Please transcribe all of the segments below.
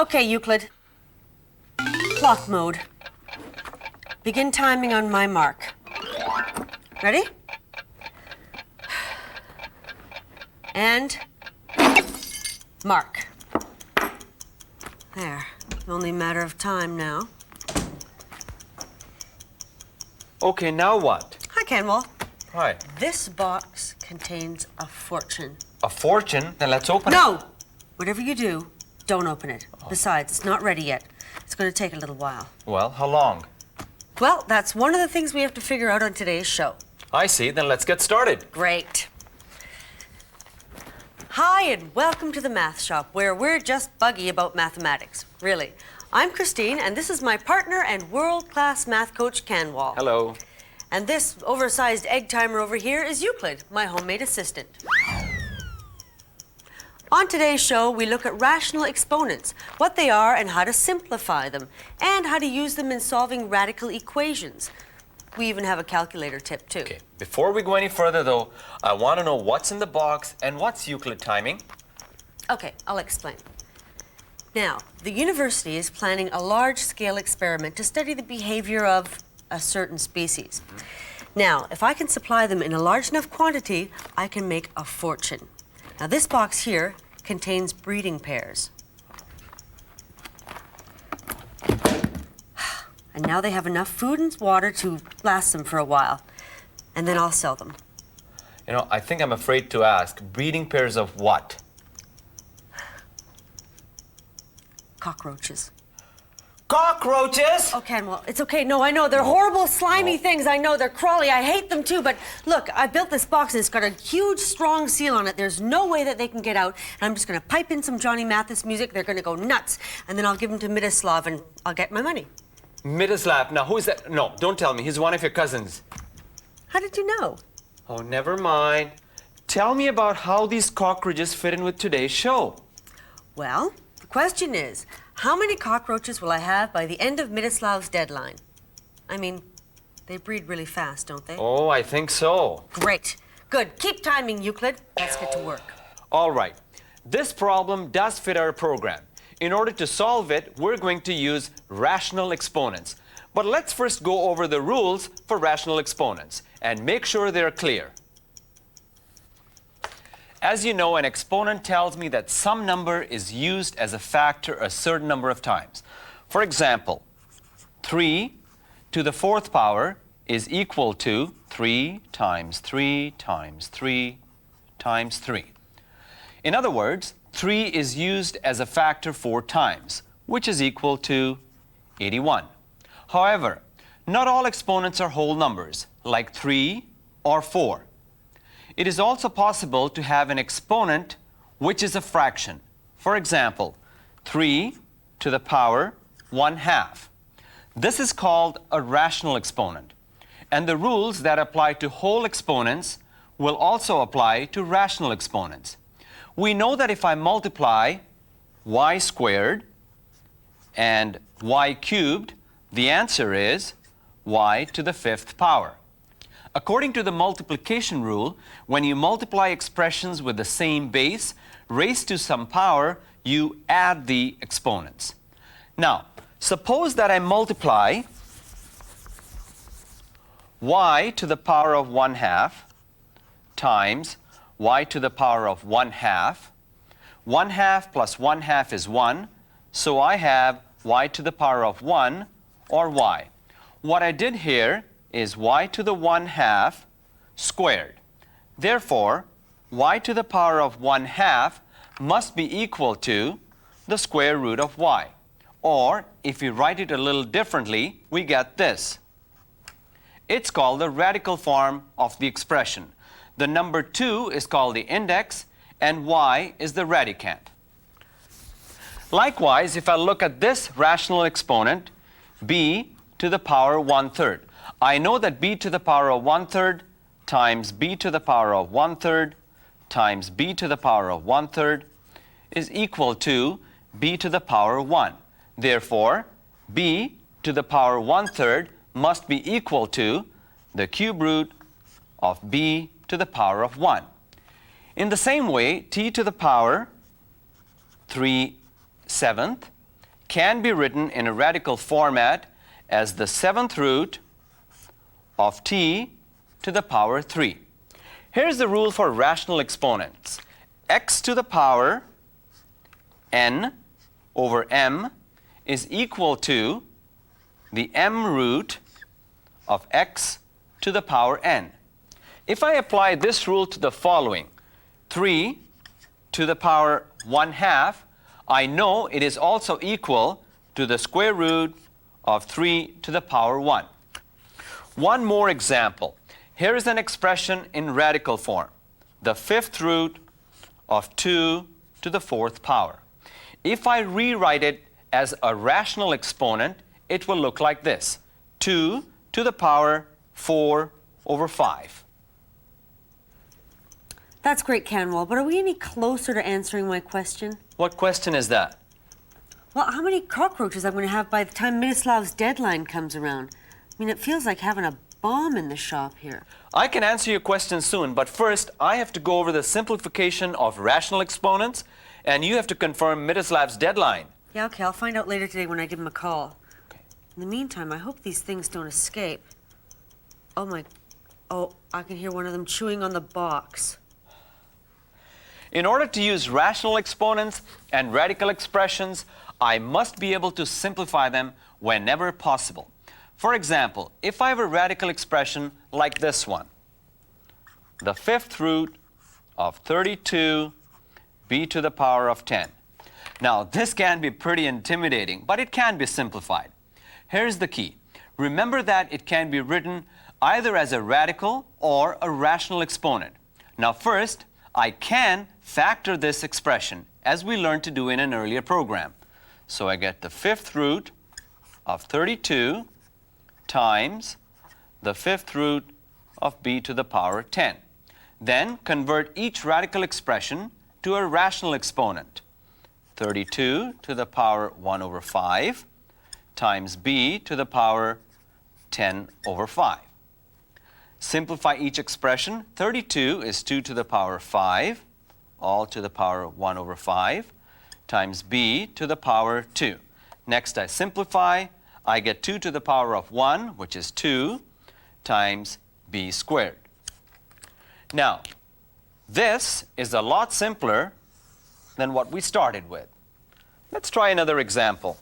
Okay, Euclid. Clock mode. Begin timing on my mark. Ready? And mark. There. Only a matter of time now. Okay, now what? Hi, Kanwal. Hi. This box contains a fortune. A fortune? Then let's open it. No! Whatever you do, don't open it. Besides, it's not ready yet. It's going to take a little while. Well, how long? Well, that's one of the things we have to figure out on today's show. I see. Then let's get started. Great. Hi, and welcome to the Math Shop, where we're just buggy about mathematics. Really. I'm Christine, and this is my partner and world-class math coach, Kanwal. Hello. And this oversized egg timer over here is Euclid, my homemade assistant. On today's show, we look at rational exponents, what they are and how to simplify them, and how to use them in solving radical equations. We even have a calculator tip, too. Okay, before we go any further, though, I want to know what's in the box and what's Euclid timing. Okay, I'll explain. Now, the university is planning a large-scale experiment to study the behavior of a certain species. Now, if I can supply them in a large enough quantity, I can make a fortune. Now, this box here contains breeding pairs. And now they have enough food and water to last them for a while. And then I'll sell them. You know, I think I'm afraid to ask. Breeding pairs of what? Cockroaches. Cockroaches? Oh, Kanwal, it's okay. No, I know. They're horrible, slimy things. I know. They're crawly. I hate them, too. But look, I built this box, and it's got a huge, strong seal on it. There's no way that they can get out. And I'm just going to pipe in some Johnny Mathis music. They're going to go nuts. And then I'll give them to Miroslav, and I'll get my money. Miroslav. Now, who is that? No, don't tell me. He's one of your cousins. How did you know? Oh, never mind. Tell me about how these cockroaches fit in with today's show. Well, the question is, how many cockroaches will I have by the end of Miroslav's deadline? I mean, they breed really fast, don't they? Oh, I think so. Great. Good. Keep timing, Euclid. Let's get to work. All right. This problem does fit our program. In order to solve it, we're going to use rational exponents. But let's first go over the rules for rational exponents and make sure they're clear. As you know, an exponent tells me that some number is used as a factor a certain number of times. For example, 3 to the 4th power is equal to 3 times 3 times 3 times 3. In other words, 3 is used as a factor 4 times, which is equal to 81. However, not all exponents are whole numbers, like 3 or 4. It is also possible to have an exponent which is a fraction. For example, 3 to the power 1/2. This is called a rational exponent. And the rules that apply to whole exponents will also apply to rational exponents. We know that if I multiply y squared and y cubed, the answer is y to the 5th power. According to the multiplication rule, when you multiply expressions with the same base raised to some power, you add the exponents. Now, suppose that I multiply y to the power of 1/2 times y to the power of 1/2. 1/2 plus 1/2 is 1, so I have y to the power of 1, or y. What I did here is y to the 1/2 squared. Therefore, y to the power of 1/2 must be equal to the square root of y. Or, if we write it a little differently, we get this. It's called the radical form of the expression. The number 2 is called the index, and y is the radicand. Likewise, if I look at this rational exponent, b to the power 1/3. I know that b to the power of 1/3 times b to the power of 1/3 times b to the power of 1/3 is equal to b to the power 1. Therefore, b to the power 1/3 must be equal to the cube root of b to the power of 1. In the same way, t to the power 3/7 can be written in a radical format as the 7th root of t to the power 3. Here's the rule for rational exponents. X to the power n over m is equal to the m root of x to the power n. If I apply this rule to the following, 3 to the power 1/2, I know it is also equal to the square root of 3 to the power 1. One more example. Here is an expression in radical form, the 5th root of 2 to the 4th power. If I rewrite it as a rational exponent, it will look like this, 2 to the power 4 over 5. That's great, Kanwal, but are we any closer to answering my question? What question is that? Well, how many cockroaches I'm going to have by the time Mitislav's deadline comes around? I mean, it feels like having a bomb in the shop here. I can answer your question soon, but first I have to go over the simplification of rational exponents, and you have to confirm Mitislav's deadline. Yeah, okay, I'll find out later today when I give him a call. Okay. In the meantime, I hope these things don't escape. Oh, I can hear one of them chewing on the box. In order to use rational exponents and radical expressions, I must be able to simplify them whenever possible. For example, if I have a radical expression like this one, the 5th root of 32 b to the power of 10. Now, this can be pretty intimidating, but it can be simplified. Here's the key. Remember that it can be written either as a radical or a rational exponent. Now, first, I can factor this expression, as we learned to do in an earlier program. So I get the 5th root of 32 times the 5th root of b to the power 10. Then convert each radical expression to a rational exponent. 32 to the power 1 over 5 times b to the power 10 over 5. Simplify each expression. 32 is 2 to the power 5, all to the power 1 over 5, times b to the power 2. Next, I simplify. I get 2 to the power of 1, which is 2, times b squared. Now, this is a lot simpler than what we started with. Let's try another example.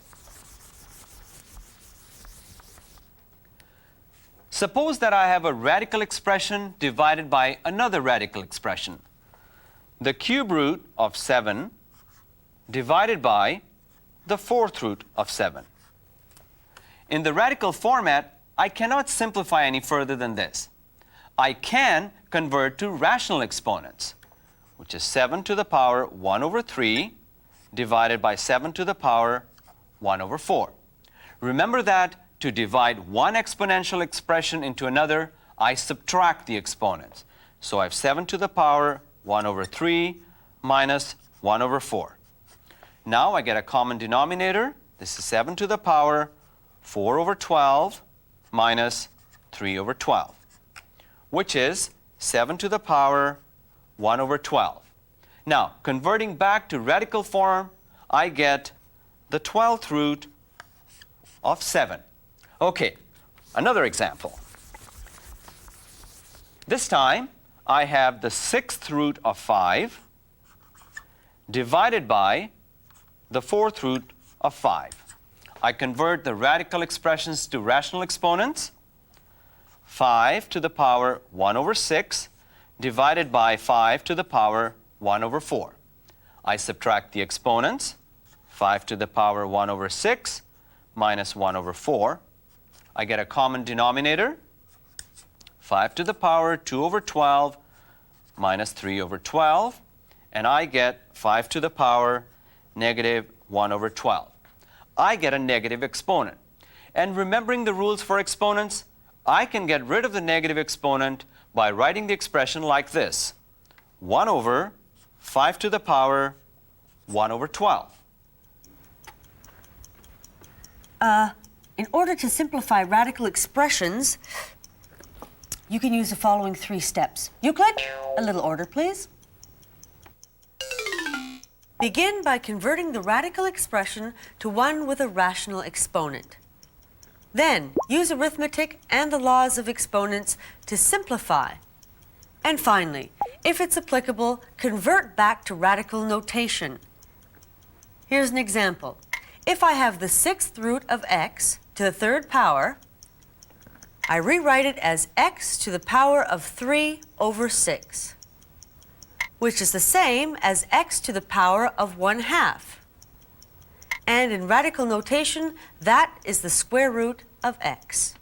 Suppose that I have a radical expression divided by another radical expression. The cube root of 7 divided by the 4th root of 7. In the radical format, I cannot simplify any further than this. I can convert to rational exponents, which is 7 to the power 1 over 3 divided by 7 to the power 1 over 4. Remember that to divide one exponential expression into another, I subtract the exponents. So I have 7 to the power 1 over 3 minus 1 over 4. Now I get a common denominator. This is 7 to the power 4 over 12 minus 3 over 12, which is 7 to the power 1 over 12. Now, converting back to radical form, I get the 12th root of 7. Okay, another example. This time, I have the 6th root of 5 divided by the 4th root of 5. I convert the radical expressions to rational exponents. 5 to the power 1 over 6 divided by 5 to the power 1 over 4. I subtract the exponents. 5 to the power 1 over 6 minus 1 over 4. I get a common denominator. 5 to the power 2 over 12 minus 3 over 12. And I get 5 to the power negative 1 over 12. I get a negative exponent. And remembering the rules for exponents, I can get rid of the negative exponent by writing the expression like this. 1 over 5 to the power 1 over 12. In order to simplify radical expressions, you can use the following 3 steps. Euclid, a little order, please. Begin by converting the radical expression to one with a rational exponent. Then, use arithmetic and the laws of exponents to simplify. And finally, if it's applicable, convert back to radical notation. Here's an example. If I have the 6th root of x to the 3rd power, I rewrite it as x to the power of 3 over 6, which is the same as x to the power of 1/2. And in radical notation, that is the square root of x.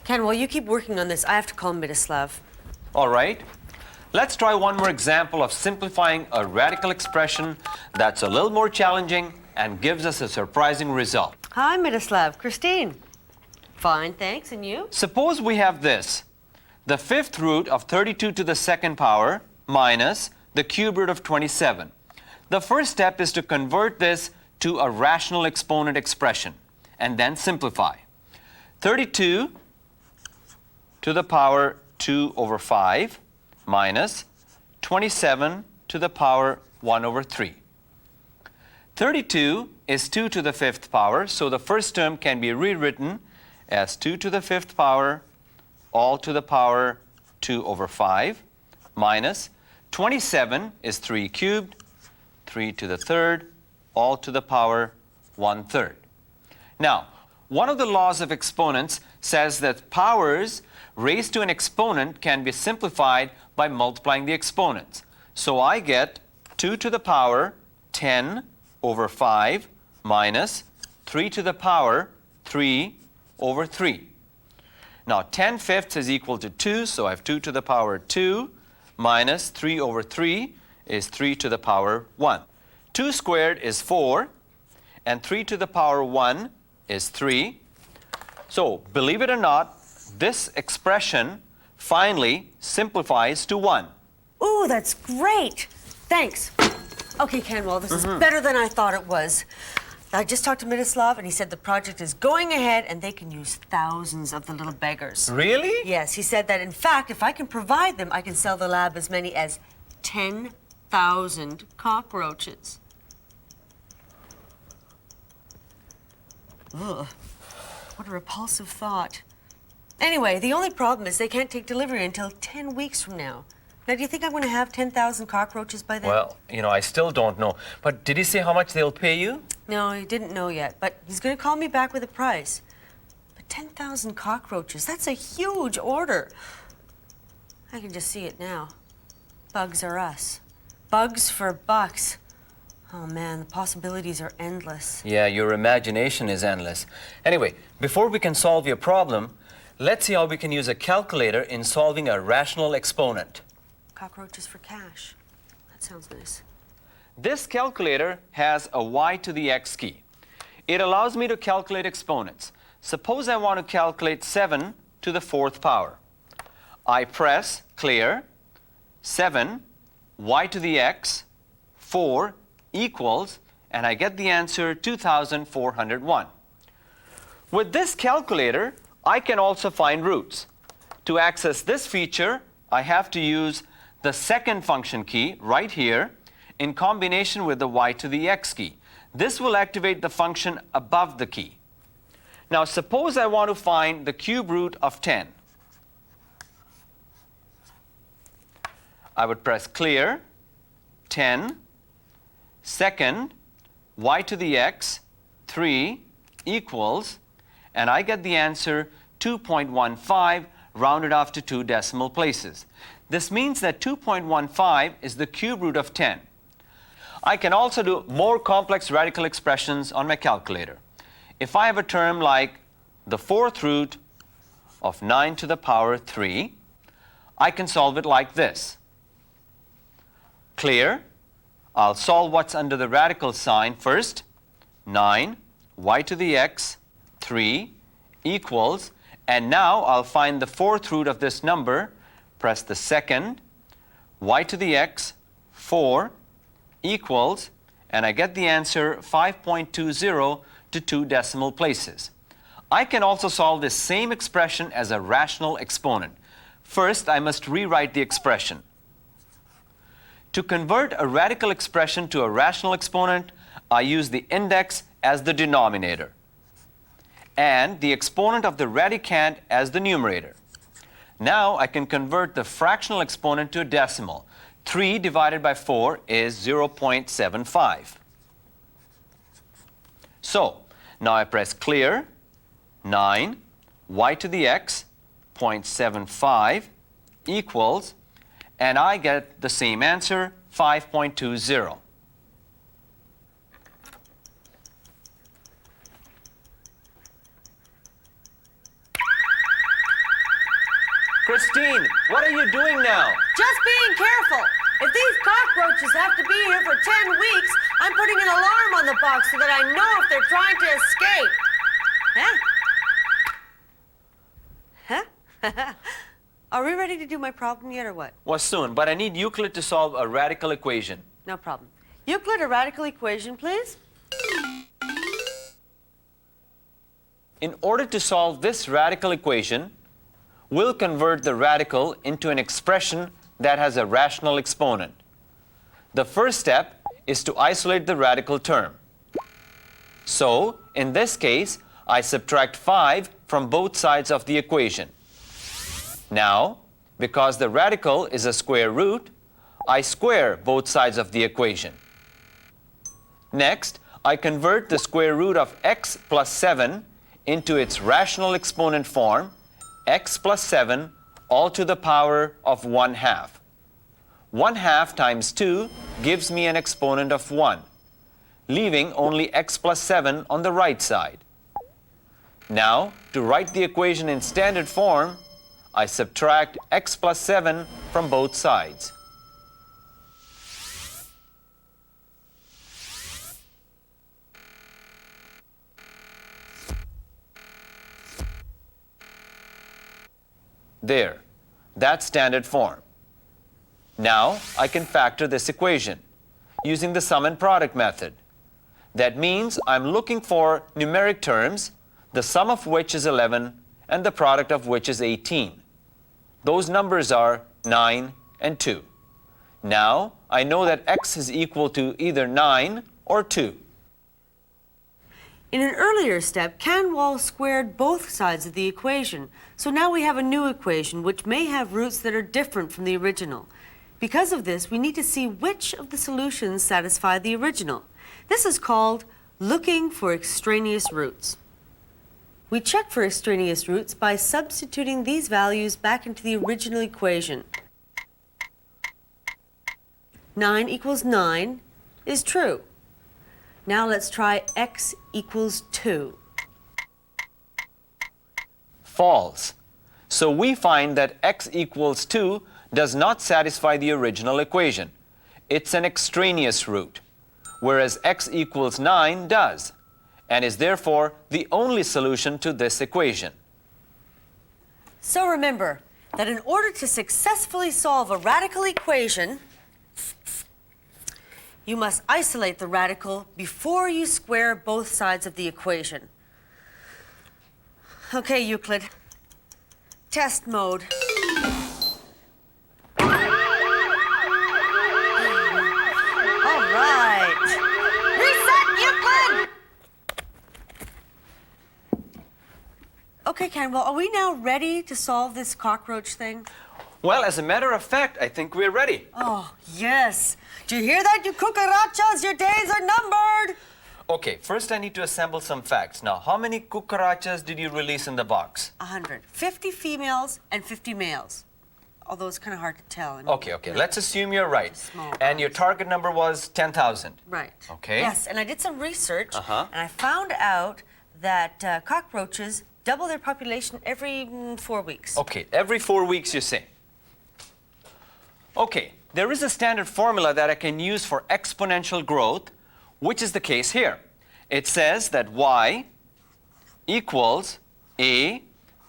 Kanwal, you keep working on this. I have to call Miroslav. All right. Let's try one more example of simplifying a radical expression that's a little more challenging and gives us a surprising result. Hi, Miroslav. Christine. Fine, thanks. And you? Suppose we have this. The 5th root of 32 to the 2nd power minus the cube root of 27. The first step is to convert this to a rational exponent expression and then simplify. 32 to the power 2 over 5 minus 27 to the power 1 over 3. 32 is 2 to the 5th power, so the first term can be rewritten as 2 to the 5th power all to the power 2 over 5 minus 27 is 3 cubed, 3 to the 3rd, all to the power 1/3. Now, one of the laws of exponents says that powers raised to an exponent can be simplified by multiplying the exponents. So I get 2 to the power 10 over 5 minus 3 to the power 3 over 3. Now, 10/5 is equal to 2, so I have 2 to the power 2 minus 3 over 3 is 3 to the power 1. 2 squared is 4, and 3 to the power 1 is 3. So, believe it or not, this expression finally simplifies to 1. Ooh, that's great. Thanks. Okay, Kanwal, this is better than I thought it was. I just talked to Miroslav, and he said the project is going ahead, and they can use thousands of the little beggars. Really? Yes, he said that, in fact, if I can provide them, I can sell the lab as many as 10,000 cockroaches. Ugh, what a repulsive thought. Anyway, the only problem is they can't take delivery until 10 weeks from now. Now, do you think I'm going to have 10,000 cockroaches by then? Well, I still don't know. But did he say how much they'll pay you? No, he didn't know yet, but he's going to call me back with a price. But 10,000 cockroaches, that's a huge order. I can just see it now. Bugs are us. Bugs for bucks. Oh man, the possibilities are endless. Yeah, your imagination is endless. Anyway, before we can solve your problem, let's see how we can use a calculator in solving a rational exponent. Cockroaches for cash. That sounds nice. This calculator has a y to the x key. It allows me to calculate exponents. Suppose I want to calculate 7 to the 4th power. I press clear, 7, y to the x, 4 equals, and I get the answer 2,401. With this calculator, I can also find roots. To access this feature, I have to use the second function key right here in combination with the y to the x key. This will activate the function above the key. Now, suppose I want to find the cube root of 10. I would press clear, 10, second, y to the x, 3 equals, and I get the answer 2.15 rounded off to 2 decimal places. This means that 2.15 is the cube root of 10. I can also do more complex radical expressions on my calculator. If I have a term like the 4th root of 9 to the power 3, I can solve it like this. Clear. I'll solve what's under the radical sign first. 9, y to the x, 3 equals, and now I'll find the 4th root of this number. Press the second, y to the x, 4 equals, and I get the answer 5.20 to 2 decimal places. I can also solve this same expression as a rational exponent. First, I must rewrite the expression. To convert a radical expression to a rational exponent, I use the index as the denominator and the exponent of the radicand as the numerator. Now I can convert the fractional exponent to a decimal. 3 divided by 4 is 0.75. So now I press clear. 9 y to the x 0.75 equals, and I get the same answer, 5.20. Christine, what are you doing now? Just being careful. If these cockroaches have to be here for 10 weeks, I'm putting an alarm on the box so that I know if they're trying to escape. Huh? Are we ready to do my problem yet or what? Well, soon, but I need Euclid to solve a radical equation. No problem. Euclid, a radical equation, please. In order to solve this radical equation, we'll convert the radical into an expression that has a rational exponent. The first step is to isolate the radical term. So, in this case, I subtract 5 from both sides of the equation. Now, because the radical is a square root, I square both sides of the equation. Next, I convert the square root of x plus 7 into its rational exponent form, x plus 7 all to the power of 1/2. 1/2 times 2 gives me an exponent of 1, leaving only x plus 7 on the right side. Now, to write the equation in standard form, I subtract x plus 7 from both sides. There, that's standard form. Now I can factor this equation using the sum and product method. That means I'm looking for numeric terms, the sum of which is 11 and the product of which is 18. Those numbers are 9 and 2. Now I know that x is equal to either 9 or 2. In an earlier step, Kanwal squared both sides of the equation. So now we have a new equation which may have roots that are different from the original. Because of this, we need to see which of the solutions satisfy the original. This is called looking for extraneous roots. We check for extraneous roots by substituting these values back into the original equation. 9 equals 9 is true. Now let's try x equals 2. False. So we find that x equals 2 does not satisfy the original equation. It's an extraneous root, whereas x equals 9 does, and is therefore the only solution to this equation. So remember that in order to successfully solve a radical equation, you must isolate the radical before you square both sides of the equation. Okay, Euclid. Test mode. All right. Reset, Euclid! Okay, Kanwal, are we now ready to solve this cockroach thing? Well, as a matter of fact, I think we're ready. Oh, yes. Do you hear that, you cucarachas? Your days are numbered. Okay, first I need to assemble some facts. Now, how many cucarachas did you release in the box? 100. 50 females and 50 males. Although it's kind of hard to tell. Okay. Let's assume you're right. Small And your target number was 10,000. Right. Okay. Yes, and I did some research, Uh-huh. and I found out that cockroaches double their population every 4 weeks. Okay, every 4 weeks you say. Okay, there is a standard formula that I can use for exponential growth, which is the case here. It says that y equals a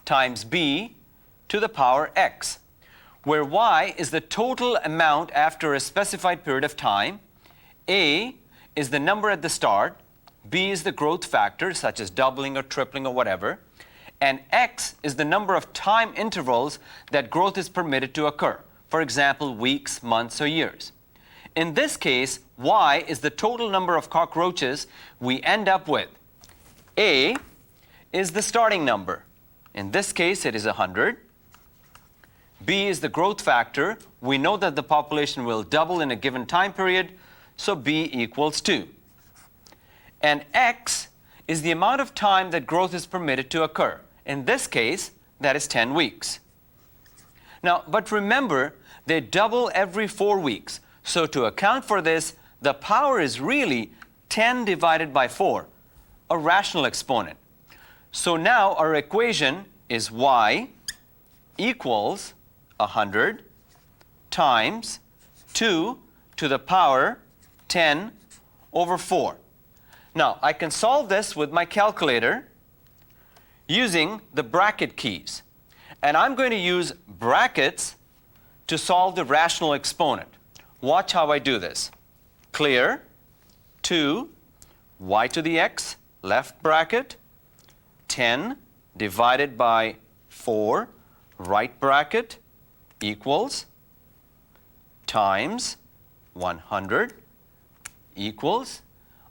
times b to the power x, where y is the total amount after a specified period of time, a is the number at the start, b is the growth factor, such as doubling or tripling or whatever, and x is the number of time intervals that growth is permitted to occur. For example, weeks, months, or years. In this case, y is the total number of cockroaches we end up with. A is the starting number. In this case, it is 100. B is the growth factor. We know that the population will double in a given time period, so B equals 2. And X is the amount of time that growth is permitted to occur. In this case, that is 10 weeks. Now, but remember, they double every 4 weeks. So to account for this, the power is really 10 divided by 4, a rational exponent. So now our equation is y equals 100 times 2 to the power 10 over 4. Now, I can solve this with my calculator using the bracket keys. And I'm going to use brackets to solve the rational exponent. Watch how I do this. Clear, 2, y to the x, left bracket, 10 divided by 4, right bracket, equals, times 100 equals.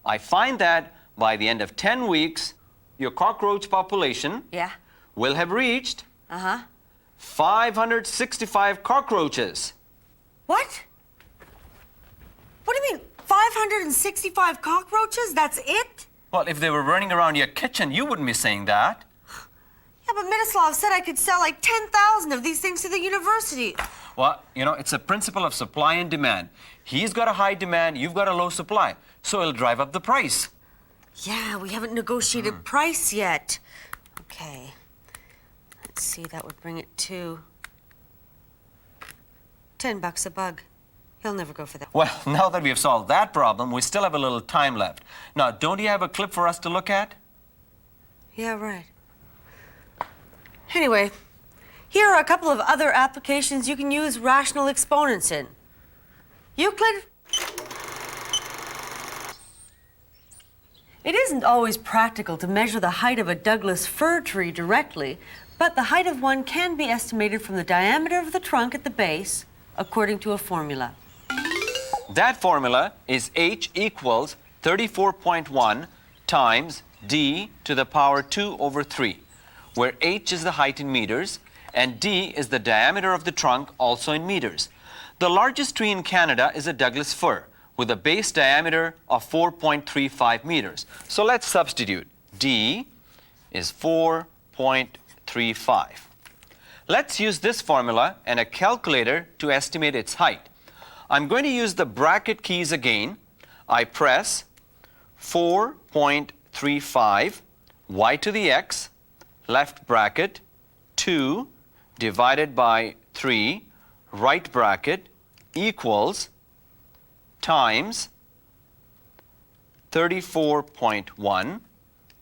I find that by the end of 10 weeks, your cockroach population will have reached 565 cockroaches. What? What do you mean, 565 cockroaches? That's it? Well, if they were running around your kitchen, you wouldn't be saying that. Yeah, but Miroslav said I could sell like 10,000 of these things to the university. Well, you know, it's a principle of supply and demand. He's got a high demand, you've got a low supply, so it'll drive up the price. Yeah, we haven't negotiated price yet. Okay. Let's see, that would bring it to $10 a bug. He'll never go for that. Well, now that we have solved that problem, we still have a little time left. Now, don't you have a clip for us to look at? Yeah, right. Anyway, here are a couple of other applications you can use rational exponents in. Euclid. It isn't always practical to measure the height of a Douglas fir tree directly, but the height of one can be estimated from the diameter of the trunk at the base, according to a formula. That formula is h equals 34.1 times d to the power 2 over 3, where h is the height in meters and d is the diameter of the trunk, also in meters. The largest tree in Canada is a Douglas fir, with a base diameter of 4.35 meters. So let's substitute. D is 4.35. Let's use this formula and a calculator to estimate its height. I'm going to use the bracket keys again. I press 4.35 y to the x, left bracket, 2 divided by 3, right bracket, equals, times 34.1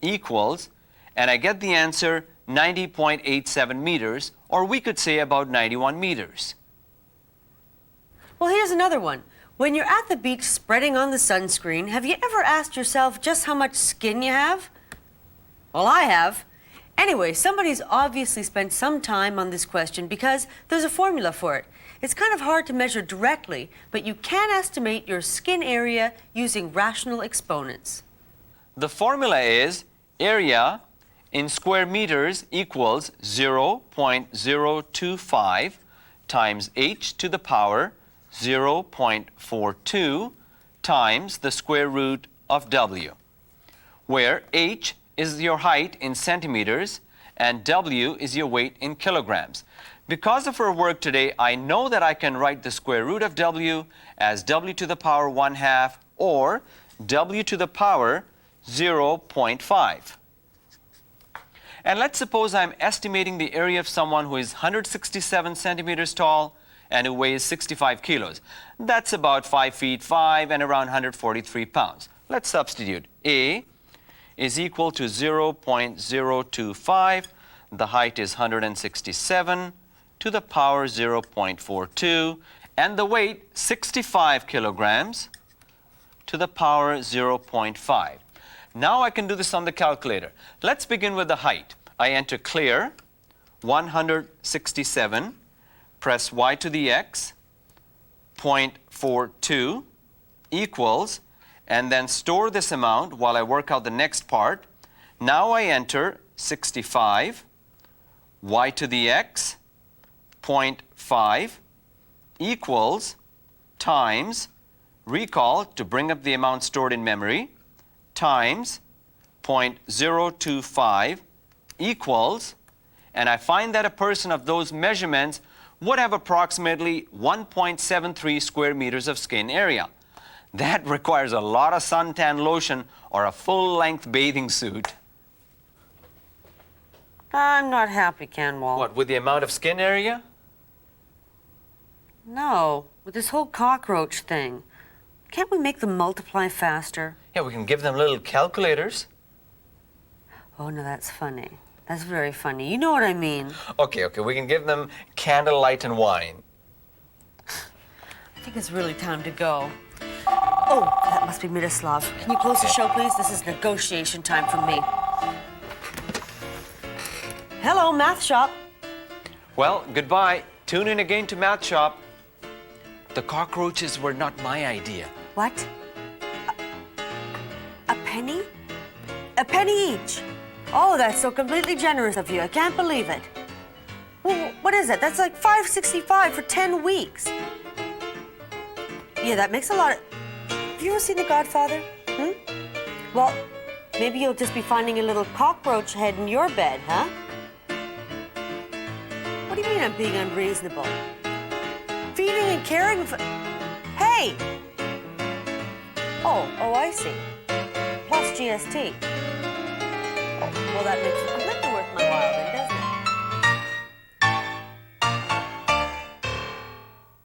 equals, and I get the answer 90.87 meters, or we could say about 91 meters. Well, here's another one. When you're at the beach spreading on the sunscreen, have you ever asked yourself just how much skin you have? Well, I have. Anyway, somebody's obviously spent some time on this question because there's a formula for it. It's kind of hard to measure directly, but you can estimate your skin area using rational exponents. The formula is area in square meters equals 0.025 times h to the power 0.42 times the square root of w, where h is your height in centimeters and w is your weight in kilograms. Because of our work today, I know that I can write the square root of w as w to the power 1/2 or w to the power 0.5. And let's suppose I'm estimating the area of someone who is 167 centimeters tall and who weighs 65 kilos. That's about 5 feet 5 and around 143 pounds. Let's substitute. A is equal to 0.025. The height is 167 to the power 0.42. And the weight, 65 kilograms to the power 0.5. Now I can do this on the calculator. Let's begin with the height. I enter clear, 167, press y to the x, 0.42, equals, and then store this amount while I work out the next part. Now I enter 65, y to the x, 0.5, equals, times, recall to bring up the amount stored in memory, times 0.025 equals, and I find that a person of those measurements would have approximately 1.73 square meters of skin area. That requires a lot of suntan lotion or a full-length bathing suit. I'm not happy, Kanwal. What, with the amount of skin area? No, with this whole cockroach thing. Can't we make them multiply faster? Yeah, we can give them little calculators. Oh, no, that's funny. That's very funny. You know what I mean. Okay, we can give them candlelight and wine. I think it's really time to go. Oh, that must be Miroslav. Can you close the show, please? This is negotiation time for me. Hello, Math Shop. Well, goodbye. Tune in again to Math Shop. The cockroaches were not my idea. What? A penny? A penny each? Oh, that's so completely generous of you. I can't believe it. Well, what is it? That's like $5.65 for 10 weeks. Yeah, that makes a lot of... Have you ever seen The Godfather? Well, maybe you'll just be finding a little cockroach head in your bed, huh? What do you mean I'm being unreasonable? Feeding and caring for... Hey! Oh, I see. Plus GST. Oh, well, that makes it...